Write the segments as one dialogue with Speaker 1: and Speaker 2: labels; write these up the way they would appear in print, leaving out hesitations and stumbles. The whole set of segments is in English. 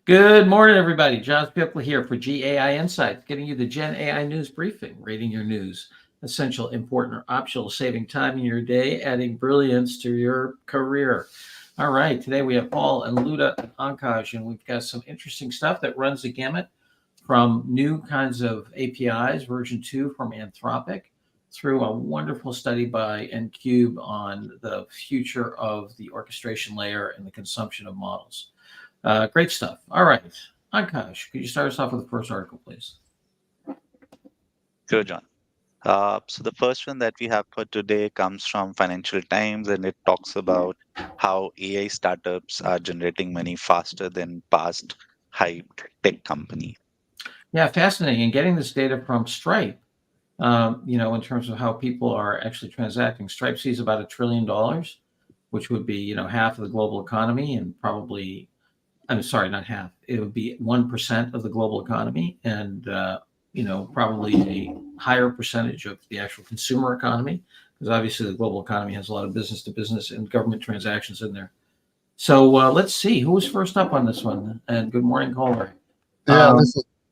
Speaker 1: Good morning, everybody. John Pickle here for GAI Insights, getting you the Gen AI news briefing, rating your news, essential, important, or optional, saving time in your day, adding brilliance to your career. All right, today we have Paul and Luda and Ankaj, and we've got some interesting stuff that runs the gamut from new kinds of APIs, version 2 from Anthropic, through a wonderful study by NCube on the future of the orchestration layer and the consumption of models. Great stuff. All right. Akash, could you start us off with the first article, please?
Speaker 2: Sure, John. So the first one that we have for today comes from Financial Times, and it talks about how AI startups are generating money faster than past hyped tech companies.
Speaker 1: Yeah, fascinating. And getting this data from Stripe, in terms of how people are actually transacting. Stripe sees about $1 trillion, which would be, half of the global economy and probably, I'm sorry, not half. It would be 1% of the global economy and, probably a higher percentage of the actual consumer economy, because obviously the global economy has a lot of business to business and government transactions in there. So let's see who was first up on this one. And good morning, caller.
Speaker 3: Yeah,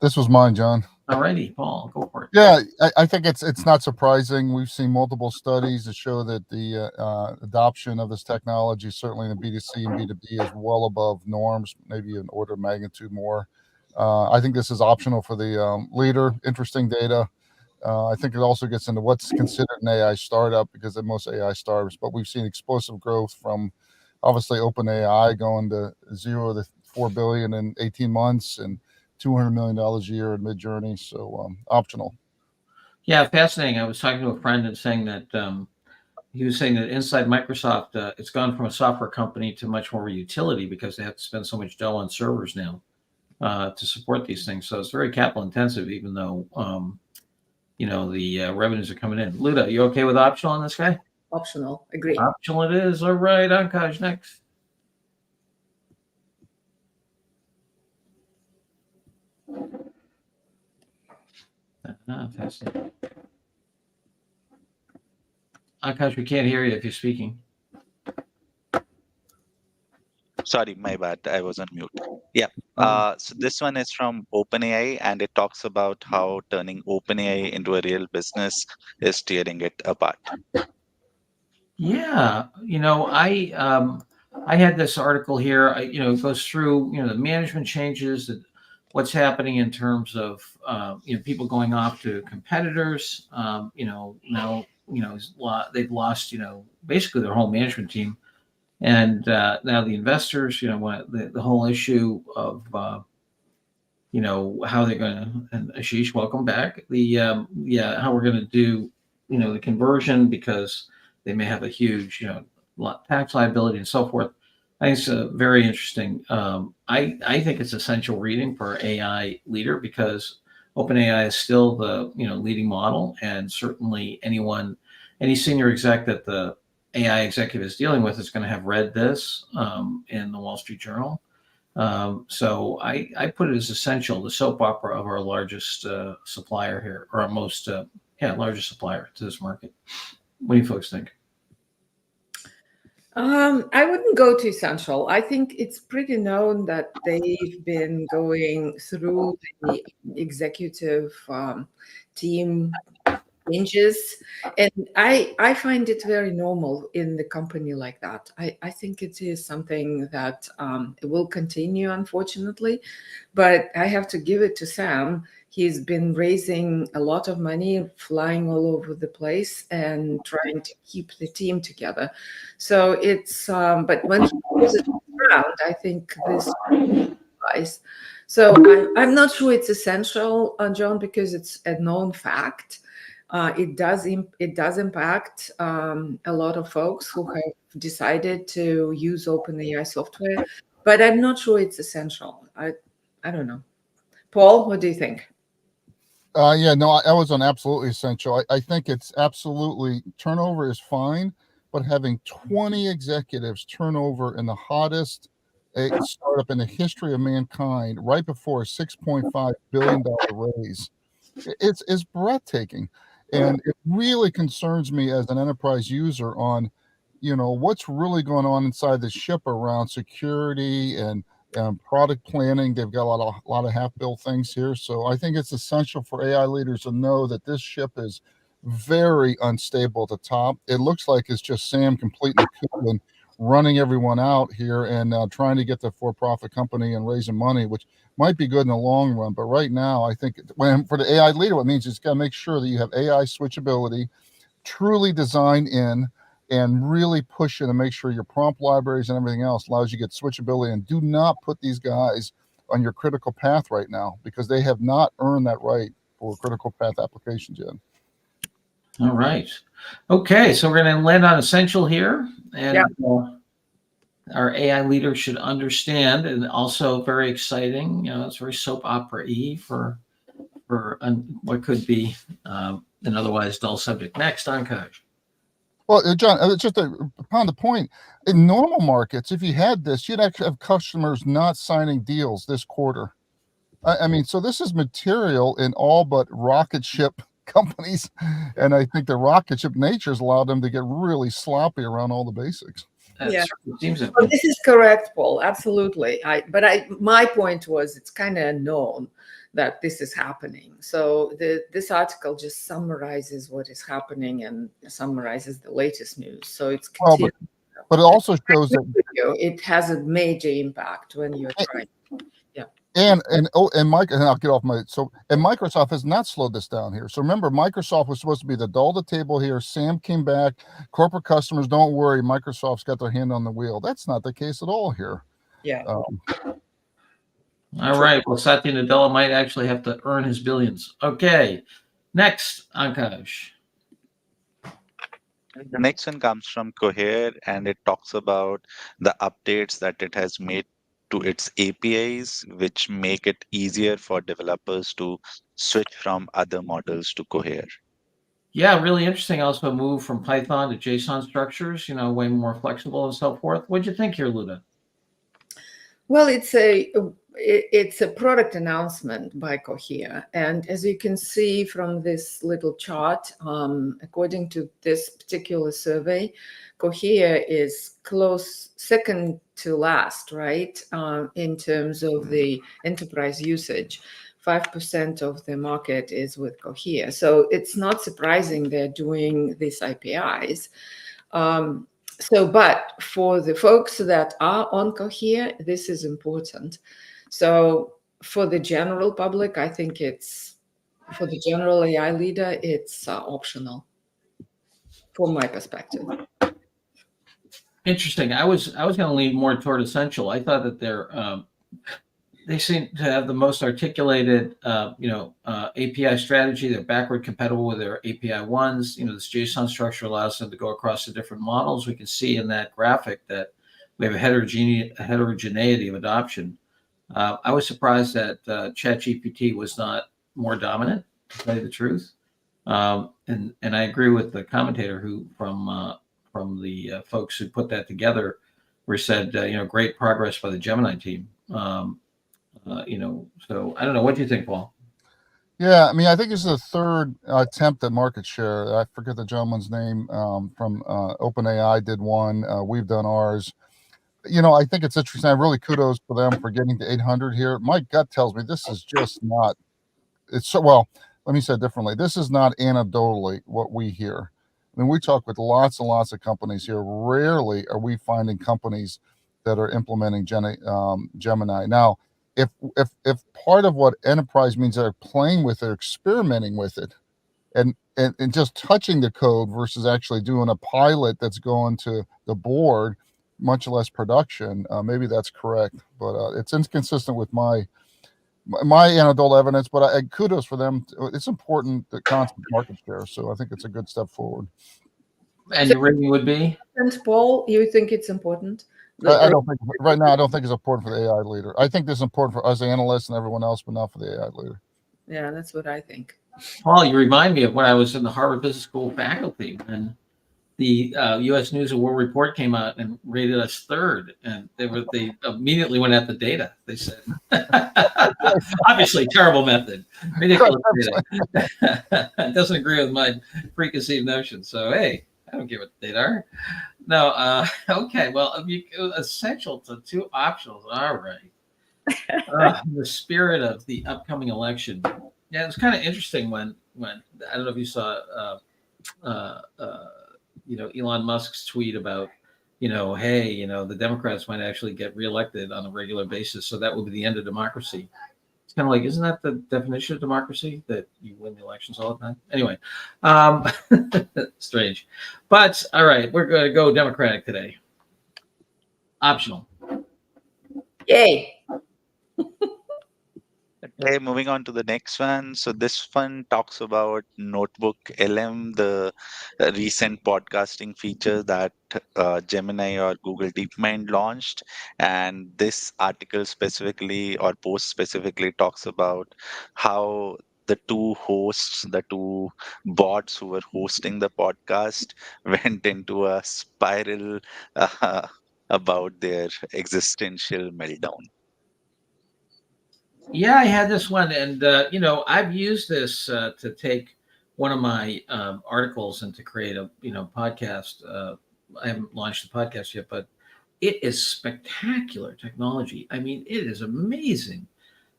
Speaker 3: this was mine, John.
Speaker 1: All righty, Paul, go for it.
Speaker 3: Yeah, I think it's not surprising. We've seen multiple studies that show that the adoption of this technology, certainly in the B2C and B2B, is well above norms, maybe an order of magnitude more. I think this is optional for the leader. Interesting data. I think it also gets into what's considered an AI startup, because of most AI startups, but we've seen explosive growth from obviously OpenAI going to 0 to 4 billion in 18 months and $200 million a year in Midjourney. So optional.
Speaker 1: Yeah, fascinating. I was talking to a friend and saying that he was saying that inside Microsoft, it's gone from a software company to much more utility because they have to spend so much dough on servers now to support these things. So it's very capital intensive, even though the revenues are coming in. Luda, you okay with optional on this guy?
Speaker 4: Optional, agree.
Speaker 1: Optional it is. All right, Ankaj, next. Fascinating. Akash, we can't hear you if you're speaking.
Speaker 2: Sorry, my bad. I was on mute. Yeah. So this one is from OpenAI, and it talks about how turning OpenAI into a real business is tearing it apart.
Speaker 1: Yeah, I had this article here. It goes through the management changes, what's happening in terms of people going off to competitors. Now they've lost basically their whole management team, and now the investors. The whole issue of how they're going to, and Ashish, welcome back. How we're going to do the conversion, because they may have a huge tax liability and so forth. I think it's very interesting. I think it's essential reading for AI leader, because OpenAI is still the leading model, and certainly any senior exec that the AI executive is dealing with is going to have read this in the Wall Street Journal. So I put it as essential, the soap opera of our largest supplier here, or our most largest supplier to this market. What do you folks think?
Speaker 4: I wouldn't go to essential. I think it's pretty known that they've been going through the executive team changes, and I find it very normal in the company like that. I think it is something that it will continue, unfortunately, but I have to give it to Sam. He's been raising a lot of money, flying all over the place and trying to keep the team together. So it's but when he goes around, I think this applies. So I'm not sure it's essential, John, because it's a known fact. It does impact a lot of folks who have decided to use OpenAI software, but I'm not sure it's essential. I don't know. Paul, what do you think?
Speaker 3: Yeah, no, I was on absolutely essential. I think it's absolutely, turnover is fine, but having 20 executives turnover in the hottest startup in the history of mankind right before a $6.5 billion raise, it's breathtaking. And it really concerns me as an enterprise user on, what's really going on inside the ship around security and product planning. They've got a lot of half-built things here. So I think it's essential for AI leaders to know that this ship is very unstable at the top. It looks like it's just Sam completely cooling, running everyone out here and trying to get the for-profit company and raising money, which might be good in the long run. But right now, I think for the AI leader, what it means is got to make sure that you have AI switchability, truly design in, and really push it and make sure your prompt libraries and everything else allows you to get switchability. And do not put these guys on your critical path right now, because they have not earned that right for critical path applications yet.
Speaker 1: All right. Okay, so we're going to land on essential here, and our AI leader should understand, and also very exciting. It's very soap opera-y for what could be an otherwise dull subject. Next, Ankush.
Speaker 3: Well, John, just upon the point, in normal markets, if you had this, you'd actually have customers not signing deals this quarter. I mean, so this is material in all but rocket ship companies, and I think the rocket ship natures allowed them to get really sloppy around all the basics.
Speaker 4: Yeah,
Speaker 1: seems
Speaker 4: well, this is correct, Paul. Absolutely. My point was, it's kind of known that this is happening. So this article just summarizes what is happening and summarizes the latest news. So it's continuing.
Speaker 3: But it also shows that
Speaker 4: it has a major impact when you're trying.
Speaker 3: And I'll get off my and Microsoft has not slowed this down here. So remember, Microsoft was supposed to be the doll of the table here. Sam came back. Corporate customers, don't worry, Microsoft's got their hand on the wheel. That's not the case at all here.
Speaker 4: Yeah.
Speaker 1: All right. Well, Satya Nadella might actually have to earn his billions. Okay. Next, Ankush.
Speaker 2: The next one comes from Cohere, and it talks about the updates that it has made to its APIs, which make it easier for developers to switch from other models to Cohere.
Speaker 1: Yeah, really interesting. Also, move from Python to JSON structures. Way more flexible and so forth. What'd you think here, Luda?
Speaker 4: Well, it's a product announcement by Cohere, and as you can see from this little chart, according to this particular survey, Cohere is close second to last, right, in terms of the enterprise usage. 5% of the market is with Cohere, so it's not surprising they're doing these APIs. But for the folks that are on Cohere, this is important. So for the general public, I think for the general AI leader, it's optional from my perspective.
Speaker 1: Interesting. I was going to lean more toward essential. I thought that they seem to have the most articulated, API strategy. They're backward compatible with their API ones. This JSON structure allows them to go across the different models. We can see in that graphic that we have a heterogeneity of adoption. I was surprised that ChatGPT was not more dominant, to tell you the truth. And I agree with the commentator from the folks who put that together, where said, great progress by the Gemini team. So I don't know. What do you think, Paul?
Speaker 3: Yeah, I mean, I think this is the third attempt at market share. I forget the gentleman's name from OpenAI did one. We've done ours. I think it's interesting. I really kudos for them for getting to 800 here. My gut tells me this is just not. It's so well. Let me say it differently. This is not anecdotally what we hear. I mean, we talk with lots and lots of companies here. Rarely are we finding companies that are implementing Gemini. Now, if part of what enterprise means they're playing with it, experimenting with it, and just touching the code versus actually doing a pilot that's going to the board, much less production, maybe that's correct. But it's inconsistent with my anecdotal evidence. But kudos for them. It's important that constant market share. So I think it's a good step forward.
Speaker 1: And your rating would be?
Speaker 4: And Paul, you think it's important?
Speaker 3: I don't think right now. I don't think it's important for the AI leader. I think this is important for us analysts and everyone else, but not for the AI leader.
Speaker 4: Yeah, that's what I think.
Speaker 1: Paul, you remind me of when I was in the Harvard Business School faculty, and the U.S. News and World Report came out and rated us third, and they immediately went at the data. They said, obviously, terrible method, ridiculous data. It doesn't agree with my preconceived notions. So, hey, I don't care what the data are. No, okay. Well, essential to two optionals. All right. The spirit of the upcoming election. Yeah, it's kind of interesting when I don't know if you saw, uh, uh, Elon Musk's tweet about, hey, the Democrats might actually get reelected on a regular basis, so that will be the end of democracy. It's kind of like, isn't that the definition of democracy, that you win the elections all the time? Anyway, um, strange. But all right, we're going to go Democratic today. Optional.
Speaker 4: Yay.
Speaker 2: Okay, moving on to the next one. So this one talks about Notebook LM, the recent podcasting feature that Gemini or Google DeepMind launched. And this article specifically, or post specifically, talks about how the two hosts, the two bots who were hosting the podcast, went into a spiral uh, about their existential meltdown.
Speaker 1: Yeah, I had this one, and I've used this to take one of my articles and to create a podcast. I haven't launched the podcast yet, but it is spectacular technology. I mean, it is amazing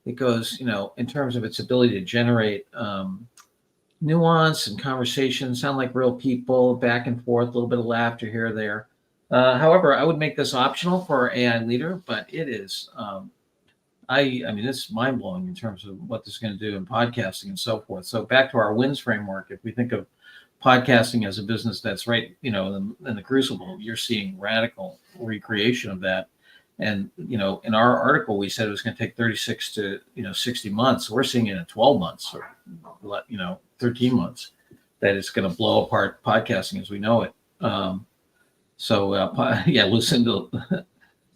Speaker 1: because in terms of its ability to generate nuance and conversation, sound like real people, back and forth, a little bit of laughter here or there. However, I would make this optional for our AI leader, but it is. I mean, it's mind blowing in terms of what this is going to do in podcasting and so forth. So back to our wins framework, if we think of podcasting as a business that's right, in the crucible, you're seeing radical recreation of that. And in our article, we said it was going to take 36 to 60 months. We're seeing it in 12 months or 13 months that it's going to blow apart podcasting as we know it. Lucinda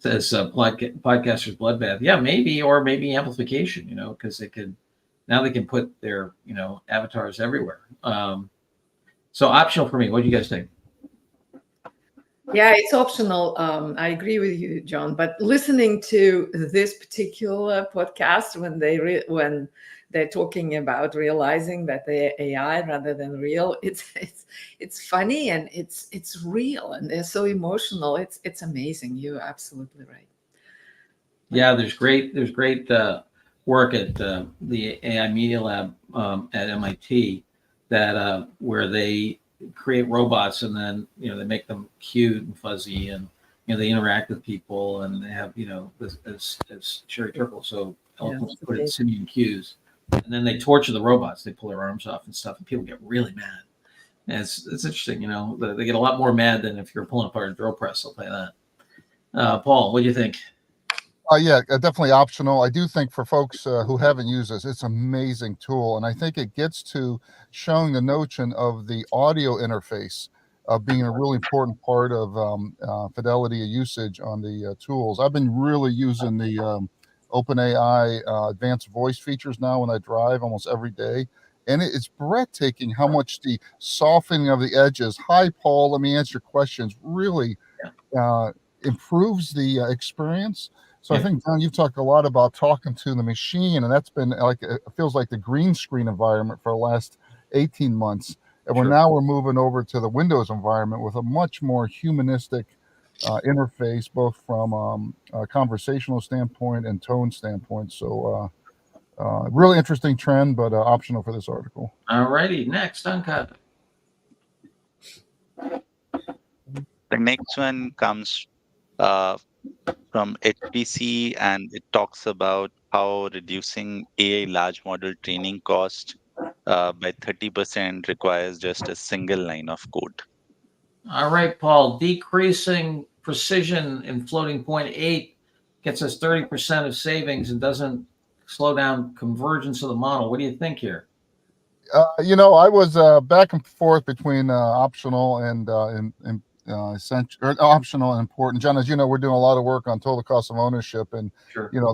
Speaker 1: says podcaster's bloodbath. Yeah, maybe, or maybe amplification, because they can put their, avatars everywhere. So optional for me. What do you guys think?
Speaker 4: Yeah, it's optional. I agree with you, John. But listening to this particular podcast, when they're talking about realizing that they're AI rather than real, it's funny and it's real, and they're so emotional. It's amazing. You're absolutely right.
Speaker 1: Yeah, there's great work at the AI Media Lab at MIT that where they create robots, and then they make them cute and fuzzy, and they interact with people, and they have as Sherry Turkle so eloquently put it, simian cues, and then they torture the robots. They pull their arms off and stuff, and people get really mad. And it's interesting, they get a lot more mad than if you're pulling apart a drill press. I'll tell you that. Paul, what do you think?
Speaker 3: Yeah, definitely optional. I do think for folks who haven't used this, it's an amazing tool. And I think it gets to showing the notion of the audio interface being a really important part of fidelity of usage on the tools. I've been really using the OpenAI advanced voice features now when I drive almost every day. And it's breathtaking how much the softening of the edges, hi, Paul, let me answer your questions, really improves the experience. So I think, John, you've talked a lot about talking to the machine, and that's been like, it feels like the green screen environment for the last 18 months. And we're moving over to the Windows environment with a much more humanistic interface, both from a conversational standpoint and tone standpoint. So really interesting trend, but optional for this article.
Speaker 1: All righty, next, Uncut.
Speaker 2: The next one comes from HPC, and it talks about how reducing AI large model training cost by 30% requires just a single line of code.
Speaker 1: All right, Paul, decreasing precision in floating point 8 gets us 30% of savings and doesn't slow down convergence of the model. What do you think here?
Speaker 3: I was back and forth between optional and essential, or optional and important. John, as you know, we're doing a lot of work on total cost of ownership, and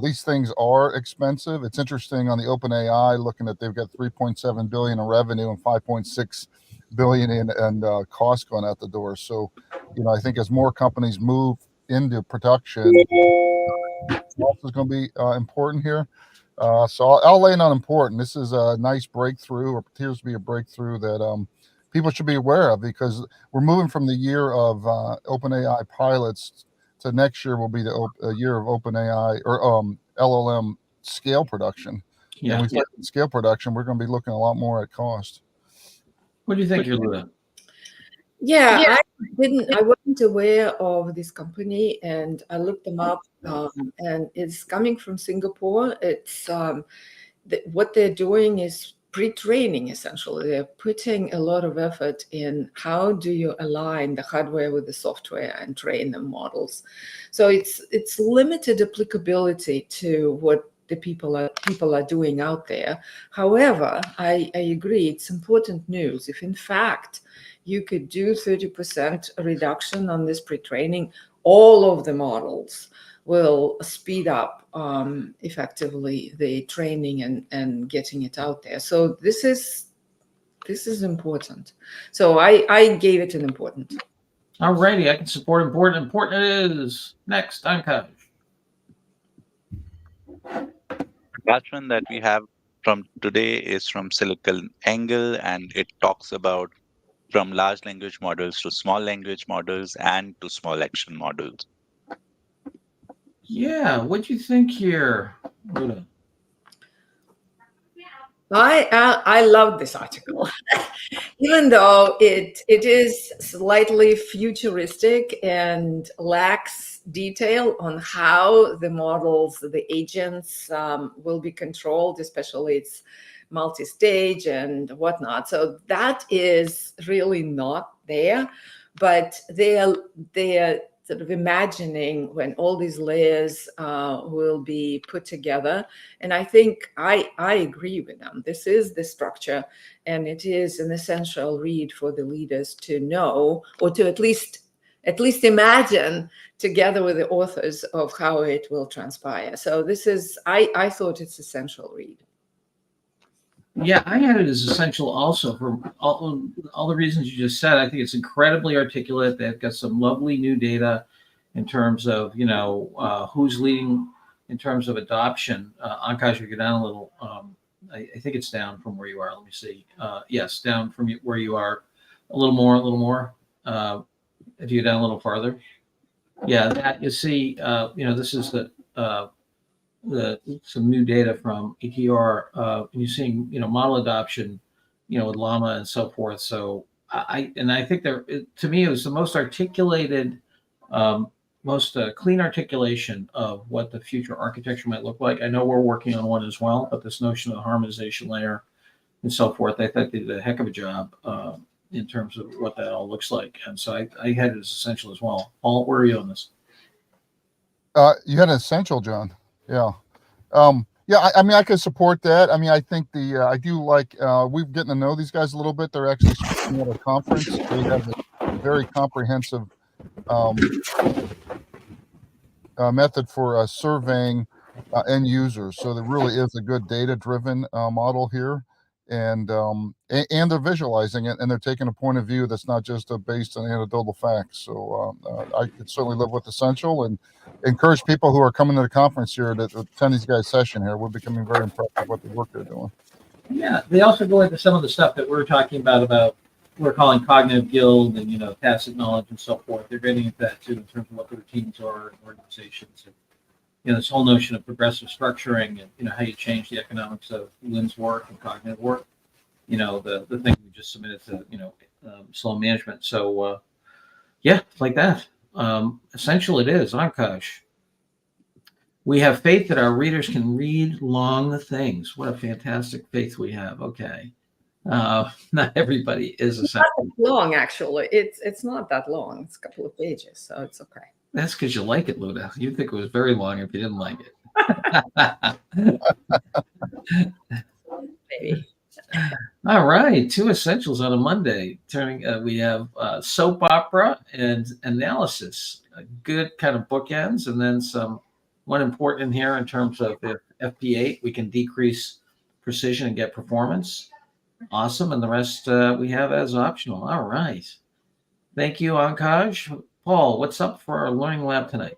Speaker 3: these things are expensive. It's interesting on the OpenAI, looking at they've got 3.7 billion in revenue and 5.6 billion in costs going out the door. So, I think as more companies move into production, cost is going to be important here. So I'll lay in on important. This is a nice breakthrough, or appears to be a breakthrough that people should be aware of, because we're moving from the year of OpenAI pilots to next year will be the year of OpenAI or LLM scale production.
Speaker 1: Yeah.
Speaker 3: And we start scale production, we're going to be looking a lot more at cost.
Speaker 1: What do you think, Luda?
Speaker 4: Yeah, I wasn't aware of this company, and I looked them up, and it's coming from Singapore. It's what they're doing is pre-training, essentially. They're putting a lot of effort in how do you align the hardware with the software and train the models. So it's limited applicability to what the people are doing out there. However, I agree, it's important news. If in fact you could do 30% reduction on this pre-training, all of the models will speed up effectively the training and getting it out there. So this is important. So I gave it an important.
Speaker 1: Alrighty, I can support important. Important it is. Next, I'm Coach.
Speaker 2: Attachment that we have from today is from SiliconANGLE, and it talks about from large language models to small language models and to small action models.
Speaker 1: Yeah, what'd you think here, Luda?
Speaker 4: I love this article, even though it is slightly futuristic and lacks detail on how the models, the agents will be controlled, especially its multi-stage and whatnot. So that is really not there, but they are sort of imagining when all these layers will be put together. And I think I agree with them. This is the structure, and it is an essential read for the leaders to know, or to at least imagine together with the authors of how it will transpire. So this is, I thought it's essential read.
Speaker 1: Yeah, I had it as essential also for all the reasons you just said. I think it's incredibly articulate. They've got some lovely new data in terms of, who's leading in terms of adoption. Ankash, you go down a little. I think it's down from where you are. Let me see. Yes, down from where you are a little more. If you go down a little farther. Yeah, that you see, this is some new data from ETR, and you're seeing, model adoption, with Llama and so forth. So I think to me, it was the most articulated, most clean articulation of what the future architecture might look like. I know we're working on one as well, but this notion of the harmonization layer and so forth, I think they did a heck of a job in terms of what that all looks like. And so I had it as essential as well. Paul, where are you on this?
Speaker 3: You had an essential, John. Yeah. Yeah, I mean, I could support that. I mean, I think I do like, we've getting to know these guys a little bit. They're actually speaking at a conference. They have a very comprehensive method for surveying end users. So there really is a good data-driven model here. And they're visualizing it, and they're taking a point of view that's not just based on anecdotal facts. So I could certainly live with essential, and encourage people who are coming to the conference here to attend these guys' session here. We're becoming very impressed with what the work they're doing.
Speaker 1: Yeah, they also go into some of the stuff that we're talking about we're calling cognitive guild and, tacit knowledge and so forth. They're getting into that too in terms of what the routines are in organizations. And, this whole notion of progressive structuring and, how you change the economics of Lynn's work and cognitive work, the thing we just submitted to, slow management. So, yeah, like that. Essential it is, Ankash. We have faith that our readers can read long things. What a fantastic faith we have. Okay. Not everybody is essential.
Speaker 4: Not that long, actually. It's not that long. It's a couple of pages, so it's okay.
Speaker 1: That's because you like it, Luda. You'd think it was very long if you didn't like it.
Speaker 4: Maybe.
Speaker 1: All right, two essentials on a Monday. We have soap opera and analysis. A good kind of bookends, and then one important here in terms of the FP8. We can decrease precision and get performance. Awesome, and the rest we have as optional. All right. Thank you, Ankash. Paul, what's up for our Learning Lab tonight?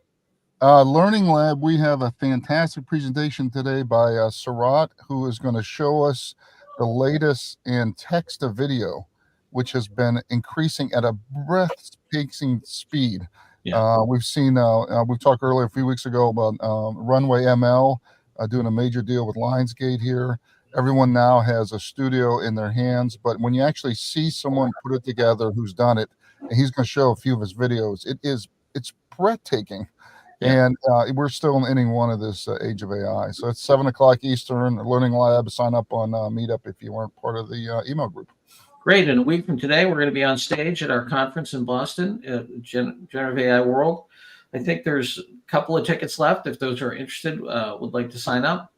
Speaker 3: Learning Lab, we have a fantastic presentation today by Surat, who is going to show us the latest in text to video, which has been increasing at a breathtaking speed. We've seen, we talked earlier a few weeks ago about Runway ML doing a major deal with Lionsgate here. Everyone now has a studio in their hands, but when you actually see someone put it together who's done it, and he's going to show a few of his videos, it's breathtaking.
Speaker 1: Yeah.
Speaker 3: And we're still in inning one of this age of AI. So it's 7 o'clock Eastern, Learning Lab. Sign up on Meetup if you weren't part of the email group.
Speaker 1: Great. In a week from today, we're going to be on stage at our conference in Boston, Generative AI World. I think there's a couple of tickets left. If those are interested, would like to sign up,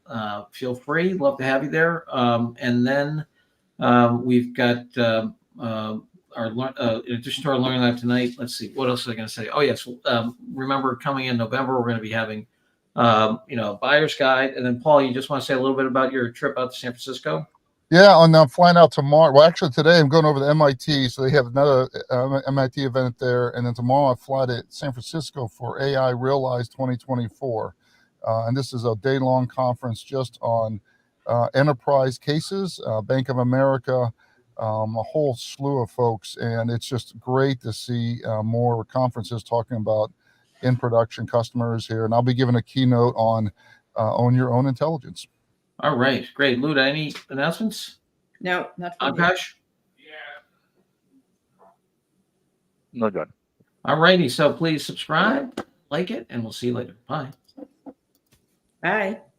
Speaker 1: feel free. Love to have you there. And then we've got in addition to our Learning Lab tonight, let's see, what else was I going to say? Oh, yes. Remember, coming in November, we're going to be having, a buyer's guide. And then, Paul, you just want to say a little bit about your trip out to San Francisco?
Speaker 3: Yeah, and I'm flying out tomorrow. Well, actually, today I'm going over to MIT, so they have another MIT event there. And then tomorrow I fly to San Francisco for AI Realize 2024. And this is a day-long conference just on enterprise cases, Bank of America, a whole slew of folks. And it's just great to see more conferences talking about in-production customers here. And I'll be giving a keynote on Own Your Own Intelligence.
Speaker 1: All right, great. Luda, any announcements?
Speaker 4: No, not for me.
Speaker 1: Akash?
Speaker 2: No, John.
Speaker 1: All righty, so please subscribe, like it, and we'll see you later. Bye.
Speaker 4: Bye.